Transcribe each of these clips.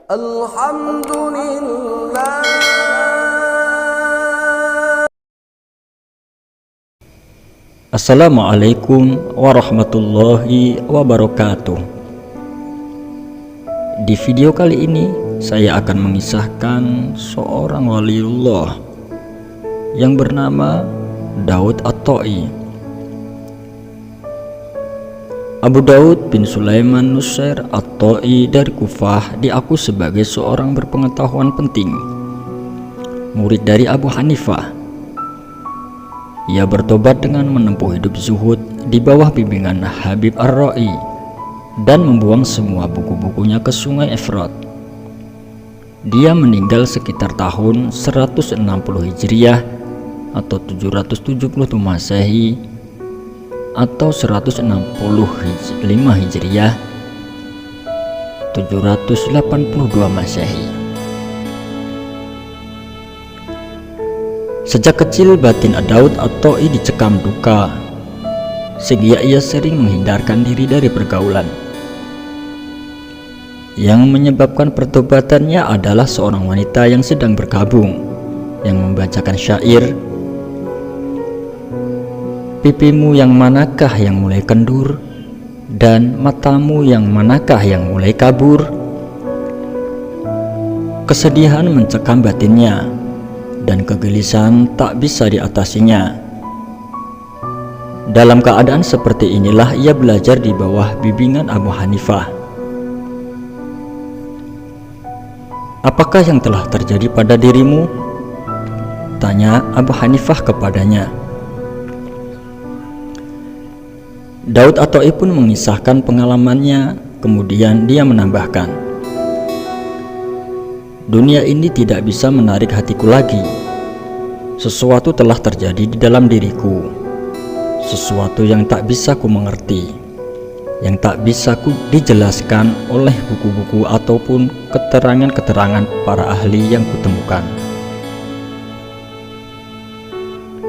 Alhamdulillah. Assalamualaikum warahmatullahi wabarakatuh. Di video kali ini saya akan mengisahkan seorang waliullah yang bernama Daud At-Ta'i. Abu Daud bin Sulaiman Nusair At-Ta'i dari Kufah diaku sebagai seorang berpengetahuan penting, murid dari Abu Hanifah. Ia bertobat dengan menempuh hidup zuhud di bawah bimbingan Habib Ar-Ra'i dan membuang semua buku-bukunya ke sungai Efrat. Dia meninggal sekitar tahun 160 Hijriah atau 770 Masehi atau 165 Hijriah 782 Masehi. Sejak kecil batin Daud At-Ta'i dicekam duka, sehingga ia sering menghindarkan diri dari pergaulan. Yang menyebabkan pertobatannya adalah seorang wanita yang sedang berkabung, yang membacakan syair, "Pipimu yang manakah yang mulai kendur, dan matamu yang manakah yang mulai kabur?" Kesedihan mencekam batinnya, dan kegelisahan tak bisa diatasinya. Dalam keadaan seperti inilah ia belajar di bawah bimbingan Abu Hanifah. "Apakah yang telah terjadi pada dirimu?" tanya Abu Hanifah kepadanya. Daud At-Ta'i pun mengisahkan pengalamannya, kemudian dia menambahkan, "Dunia ini tidak bisa menarik hatiku lagi. Sesuatu telah terjadi di dalam diriku, sesuatu yang tak bisa ku mengerti, yang tak bisa ku dijelaskan oleh buku-buku ataupun keterangan-keterangan para ahli yang kutemukan.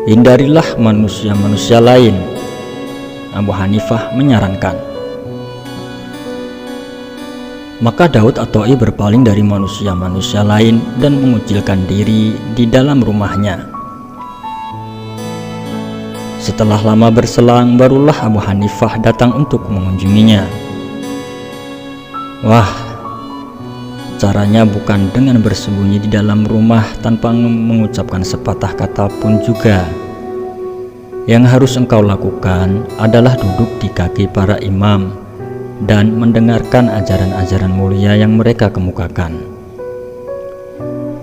Hindarilah manusia-manusia lain," Abu Hanifah menyarankan. Maka Daud At-Ta'i berpaling dari manusia-manusia lain dan mengucilkan diri di dalam rumahnya. Setelah lama berselang, barulah Abu Hanifah datang untuk mengunjunginya. Wah, caranya bukan dengan bersembunyi di dalam rumah tanpa mengucapkan sepatah kata pun juga. Yang harus engkau lakukan adalah duduk di kaki para imam dan mendengarkan ajaran-ajaran mulia yang mereka kemukakan.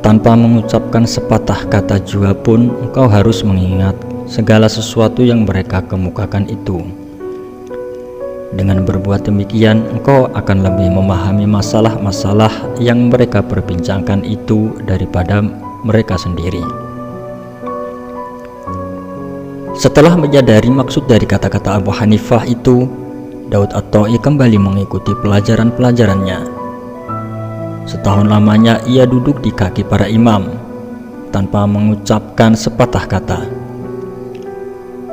Tanpa mengucapkan sepatah kata jua pun engkau harus mengingat segala sesuatu yang mereka kemukakan itu. Dengan berbuat demikian engkau akan lebih memahami masalah-masalah yang mereka perbincangkan itu daripada mereka sendiri. Setelah menyadari maksud dari kata-kata Abu Hanifah itu, Daud At-Ta'i kembali mengikuti pelajaran-pelajarannya. Setahun lamanya ia duduk di kaki para imam tanpa mengucapkan sepatah kata,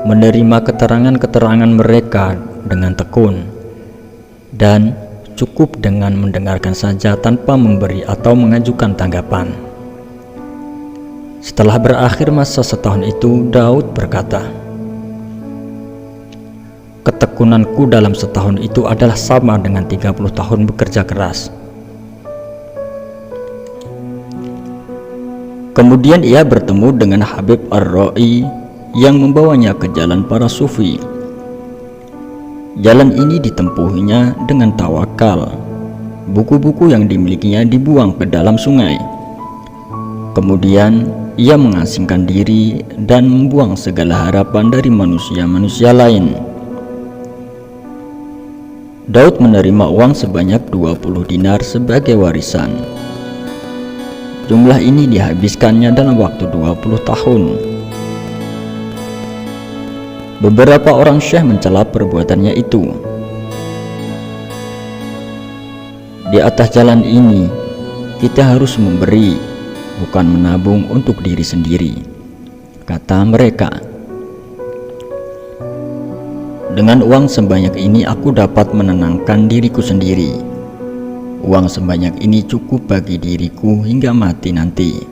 menerima keterangan-keterangan mereka dengan tekun, dan cukup dengan mendengarkan saja tanpa memberi atau mengajukan tanggapan. Setelah berakhir masa setahun itu, Daud berkata, "Ketekunanku dalam setahun itu adalah sama dengan 30 tahun bekerja keras." Kemudian ia bertemu dengan Habib Ar-Ra'i yang membawanya ke jalan para sufi. Jalan ini ditempuhnya dengan tawakal. Buku-buku yang dimilikinya dibuang ke dalam sungai. Kemudian ia mengasingkan diri dan membuang segala harapan dari manusia-manusia lain. Daud menerima uang sebanyak 20 dinar sebagai warisan. Jumlah ini dihabiskannya dalam waktu 20 tahun. Beberapa orang syekh mencela perbuatannya itu. Di atas jalan ini, kita harus memberi, bukan menabung untuk diri sendiri, kata mereka. Dengan uang sebanyak ini aku dapat menenangkan diriku sendiri. Uang sebanyak ini cukup bagi diriku hingga mati nanti,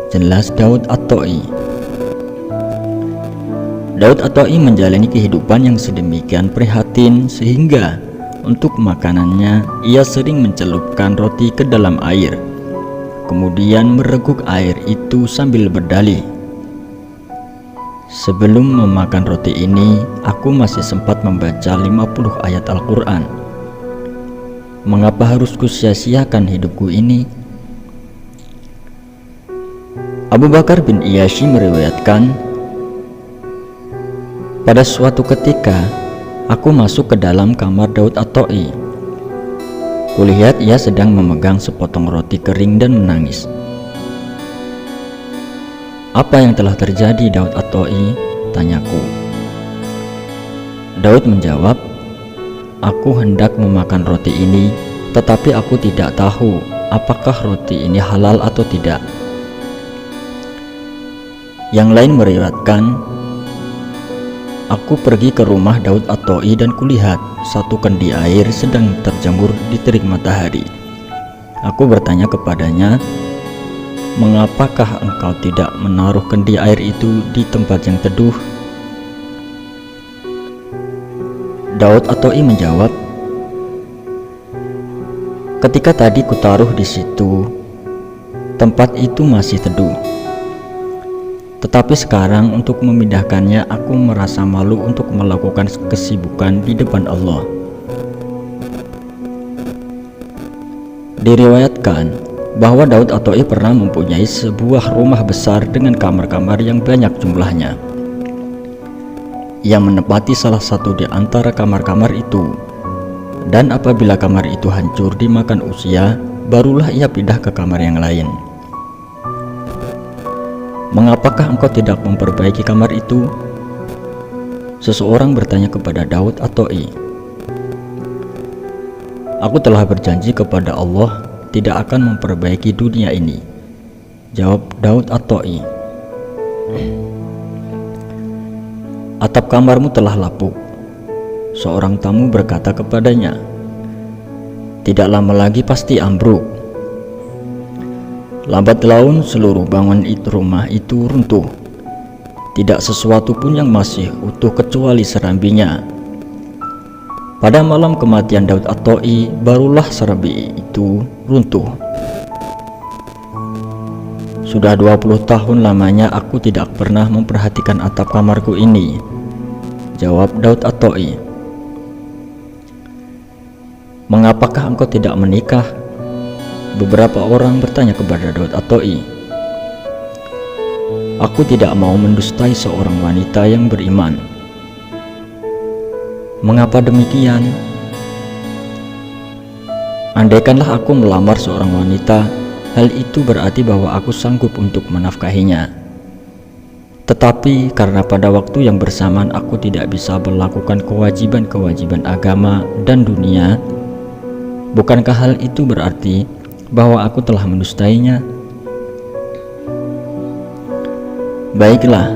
jelas Daud At-Ta'i. Daud At-Ta'i menjalani kehidupan yang sedemikian prihatin sehingga untuk makanannya ia sering mencelupkan roti ke dalam air, kemudian mereguk air itu sambil berdalih, "Sebelum memakan roti ini, aku masih sempat membaca 50 ayat Al-Quran. Mengapa harus kusia-siakan hidupku ini?" Abu Bakar bin Iyasy meriwayatkan, "Pada suatu ketika, aku masuk ke dalam kamar Daud At-Ta'i. Kulihat ia sedang memegang sepotong roti kering dan menangis. 'Apa yang telah terjadi, Daud At-Ta'i?' tanyaku. Daud menjawab, 'Aku hendak memakan roti ini, tetapi aku tidak tahu apakah roti ini halal atau tidak.' Yang lain meriwayatkan, "Aku pergi ke rumah Daud At-Ta'i dan kulihat satu kendi air sedang terjemur di terik matahari. Aku bertanya kepadanya, 'Mengapakah engkau tidak menaruh kendi air itu di tempat yang teduh?' Daud At-Ta'i menjawab, 'Ketika tadi kutaruh di situ, tempat itu masih teduh. Tetapi sekarang untuk memindahkannya aku merasa malu untuk melakukan kesibukan di depan Allah.'" Diriwayatkan bahwa Daud At-Ta'i pernah mempunyai sebuah rumah besar dengan kamar-kamar yang banyak jumlahnya. Ia menempati salah satu di antara kamar-kamar itu, dan apabila kamar itu hancur dimakan usia, barulah ia pindah ke kamar yang lain. "Mengapakah engkau tidak memperbaiki kamar itu?" seseorang bertanya kepada Daud At-Ta'i. "Aku telah berjanji kepada Allah tidak akan memperbaiki dunia ini," jawab Daud At-Ta'i. "Atap kamarmu telah lapuk," seorang tamu berkata kepadanya. "Tidak lama lagi pasti ambruk." Lambat laun seluruh bangunan rumah itu runtuh. Tidak sesuatu pun yang masih utuh kecuali serambinya. Pada malam kematian Daud At-Ta'i, barulah serambi itu runtuh. "Sudah 20 tahun lamanya aku tidak pernah memperhatikan atap kamarku ini," jawab Daud At-Ta'i. "Mengapakah engkau tidak menikah?" beberapa orang bertanya kepada Daud At-Ta'i. "Aku tidak mau mendustai seorang wanita yang beriman." "Mengapa demikian?" "Andaikanlah aku melamar seorang wanita, hal itu berarti bahwa aku sanggup untuk menafkahinya. Tetapi karena pada waktu yang bersamaan aku tidak bisa melakukan kewajiban-kewajiban agama dan dunia, bukankah hal itu berarti bahwa aku telah mendustainya?" "Baiklah,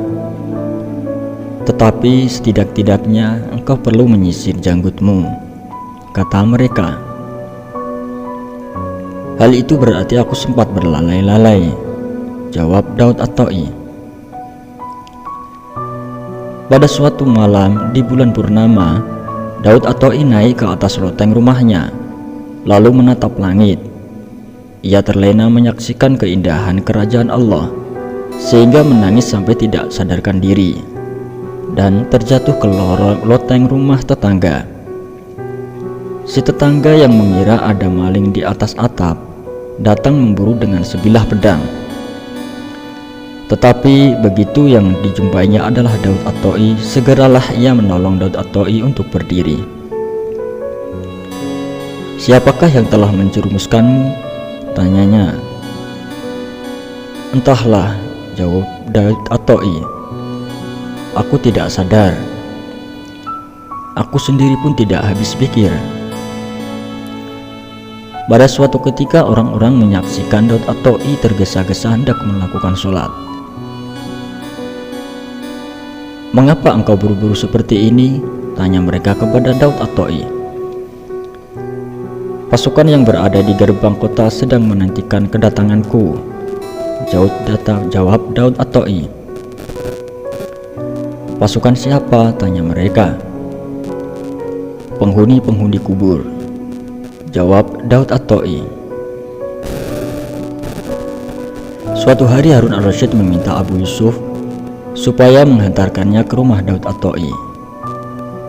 tetapi setidak-tidaknya engkau perlu menyisir janggutmu," kata mereka. "Hal itu berarti aku sempat berlalai-lalai," jawab Daud At-Ta'i. Pada suatu malam di bulan purnama, Daud At-Ta'i naik ke atas loteng rumahnya, lalu menatap langit. Ia terlena menyaksikan keindahan kerajaan Allah, sehingga menangis sampai tidak sadarkan diri, dan terjatuh ke loteng rumah tetangga. Si tetangga yang mengira ada maling di atas atap datang memburu dengan sebilah pedang. Tetapi begitu yang dijumpainya adalah Daud At-Ta'i, segeralah ia menolong Daud At-Ta'i untuk berdiri. "Siapakah yang telah menjerumuskanmu?" tanyanya. "Entahlah," jawab Daud At-Ta'i. "Aku tidak sadar. Aku sendiri pun tidak habis pikir." Pada suatu ketika orang-orang menyaksikan Daud At-Ta'i tergesa-gesa hendak melakukan sholat. "Mengapa engkau buru-buru seperti ini?" tanya mereka kepada Daud At-Ta'i. Pasukan yang berada di gerbang kota sedang menantikan kedatanganku, jawab Daud At-Ta'i. Pasukan siapa? Tanya mereka. Penghuni-penghuni kubur, jawab Daud At-Ta'i. Suatu hari Harun al-Rasyid meminta Abu Yusuf supaya menghantarkannya ke rumah Daud At-Ta'i.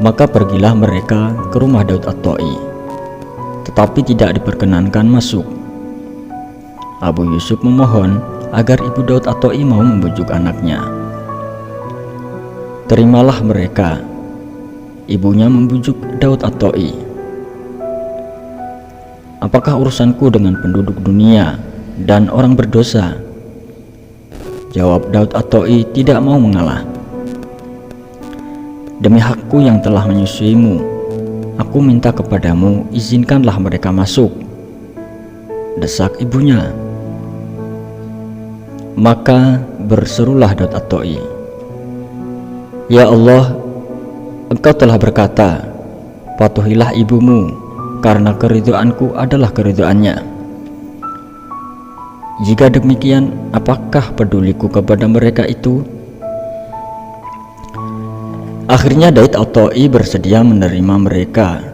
Maka pergilah mereka ke rumah Daud At-Ta'i, tetapi tidak diperkenankan masuk. Abu Yusuf memohon agar ibu Daud At-Ta'i mau membujuk anaknya. Terimalah mereka. Ibunya membujuk Daud At-Ta'i. Apakah urusanku dengan penduduk dunia dan orang berdosa? Jawab Daud At-Ta'i tidak mau mengalah. Demi hakku yang telah menyusuimu, aku minta kepadamu, izinkanlah mereka masuk, desak ibunya. Maka berserulah Daud At-Ta'i, Ya Allah, Engkau telah berkata, patuhilah ibumu, karena keridhoanku adalah keridhoannya. Jika demikian, apakah peduliku kepada mereka itu? Akhirnya Daud At-Ta'i bersedia menerima mereka.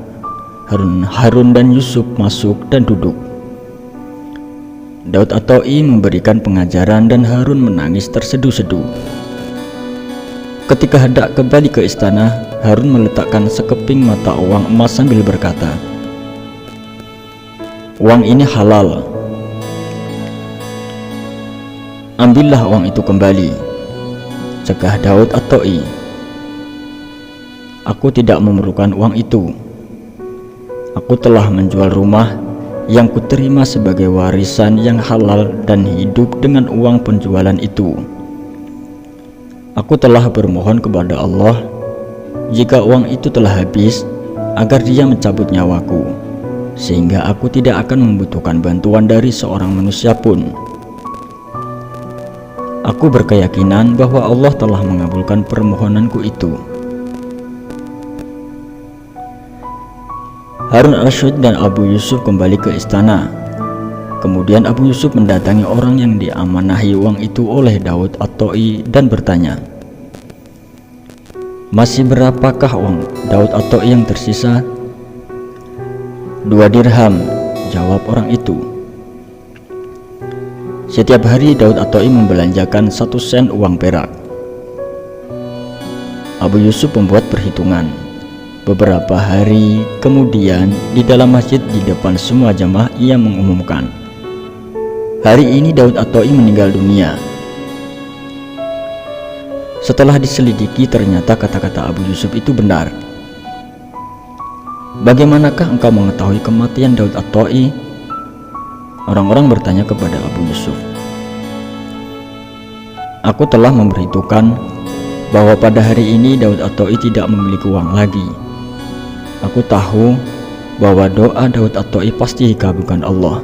Harun dan Yusuf masuk dan duduk. Daud At-Ta'i memberikan pengajaran dan Harun menangis terseduh-seduh. Ketika hendak kembali ke istana, Harun meletakkan sekeping mata uang emas sambil berkata, "Uang ini halal. Ambillah uang itu kembali," cegah Daud At-Ta'i. "Aku tidak memerlukan uang itu. Aku telah menjual rumah yang kuterima sebagai warisan yang halal dan hidup dengan uang penjualan itu. Aku telah bermohon kepada Allah, jika uang itu telah habis, agar Dia mencabut nyawaku, sehingga aku tidak akan membutuhkan bantuan dari seorang manusia pun. Aku berkeyakinan bahwa Allah telah mengabulkan permohonanku itu." Harun al-Rasyid dan Abu Yusuf kembali ke istana. Kemudian Abu Yusuf mendatangi orang yang diamanahi uang itu oleh Daud At-Ta'i dan bertanya, "Masih berapakah uang Daud At-Ta'i yang tersisa?" "2 dirham," jawab orang itu. Setiap hari Daud At-Ta'i membelanjakan 1 sen uang perak. Abu Yusuf membuat perhitungan. Beberapa hari kemudian, di dalam masjid di depan semua jamaah ia mengumumkan, "Hari ini Daud At-Ta'i meninggal dunia." Setelah diselidiki, ternyata kata-kata Abu Yusuf itu benar. "Bagaimanakah engkau mengetahui kematian Daud At-Ta'i?" Orang-orang bertanya kepada Abu Yusuf. "Aku telah memberitahukan bahwa pada hari ini Daud At-Ta'i tidak memiliki uang lagi. Aku tahu bahwa doa Daud At-Ta'i pasti dikabulkan Allah."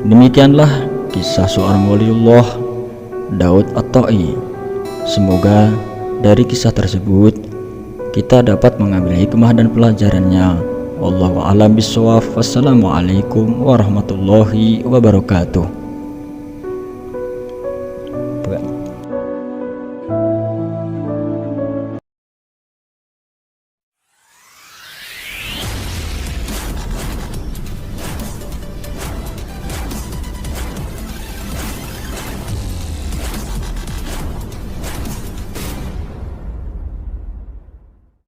Demikianlah kisah seorang waliullah, Daud At-Ta'i. Semoga dari kisah tersebut kita dapat mengambil hikmah dan pelajarannya. Wallahu a'lam bishawab. Wassalamualaikum warahmatullahi wabarakatuh.